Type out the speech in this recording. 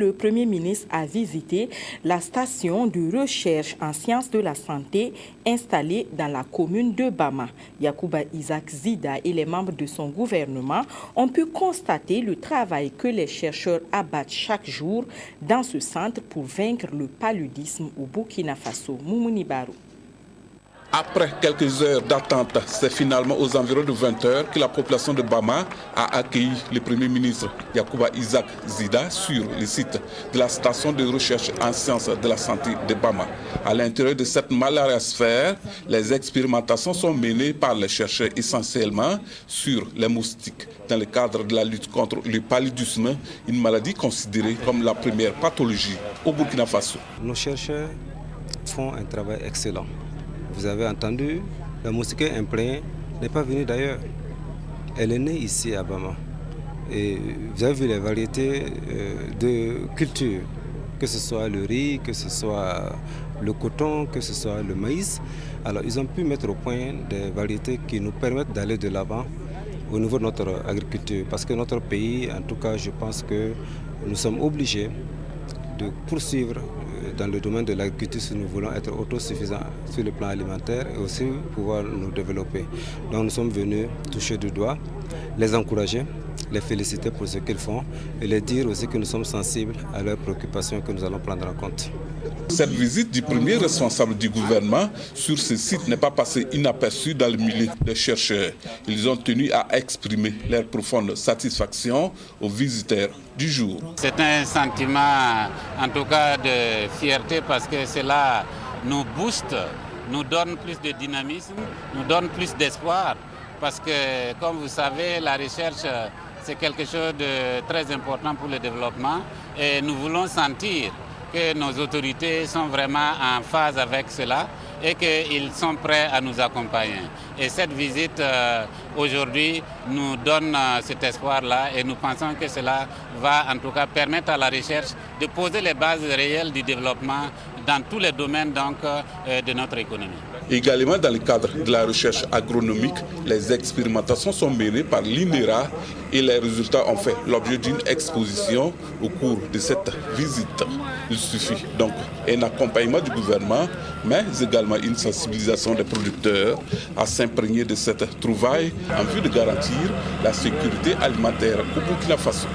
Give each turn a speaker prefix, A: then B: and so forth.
A: Le Premier ministre a visité la station de recherche en sciences de la santé installée dans la commune de Bama. Yacouba Isaac Zida et les membres de son gouvernement ont pu constater le travail que les chercheurs abattent chaque jour dans ce centre pour vaincre le paludisme au Burkina Faso. Moumouni Barou.
B: Après quelques heures d'attente, c'est finalement aux environs de 20 heures que la population de Bama a accueilli le Premier ministre Yacouba Isaac Zida sur le site de la station de recherche en sciences de la santé de Bama. À l'intérieur de cette malariosphère, les expérimentations sont menées par les chercheurs essentiellement sur les moustiques dans le cadre de la lutte contre le paludisme, une maladie considérée comme la première pathologie au Burkina Faso.
C: Nos chercheurs font un travail excellent. Vous avez entendu, la moustiquaire imprégnée n'est pas venue d'ailleurs. Elle est née ici à Bama. Et vous avez vu les variétés de culture, que ce soit le riz, que ce soit le coton, que ce soit le maïs. Alors ils ont pu mettre au point des variétés qui nous permettent d'aller de l'avant au niveau de notre agriculture. Parce que notre pays, en tout cas, je pense que nous sommes obligés de poursuivre dans le domaine de l'agriculture si nous voulons être autosuffisants sur le plan alimentaire et aussi pouvoir nous développer. Donc nous sommes venus toucher du doigt, les encourager, les féliciter pour ce qu'ils font et les dire aussi que nous sommes sensibles à leurs préoccupations que nous allons prendre en compte.
B: Cette visite du premier responsable du gouvernement sur ce site n'est pas passée inaperçue dans le milieu des chercheurs. Ils ont tenu à exprimer leur profonde satisfaction aux visiteurs du jour.
D: C'est un sentiment en tout cas de fierté parce que cela nous booste, nous donne plus de dynamisme, nous donne plus d'espoir. Parce que, comme vous savez, la recherche, c'est quelque chose de très important pour le développement et nous voulons sentir que nos autorités sont vraiment en phase avec cela et qu'ils sont prêts à nous accompagner. Et cette visite aujourd'hui nous donne cet espoir-là et nous pensons que cela va en tout cas permettre à la recherche de poser les bases réelles du développement dans tous les domaines donc, de notre économie.
B: Également dans le cadre de la recherche agronomique, les expérimentations sont menées par l'INERA et les résultats ont fait l'objet d'une exposition au cours de cette visite. Il suffit donc un accompagnement du gouvernement, mais également une sensibilisation des producteurs à s'imprégner de cette trouvaille en vue de garantir la sécurité alimentaire au Burkina Faso.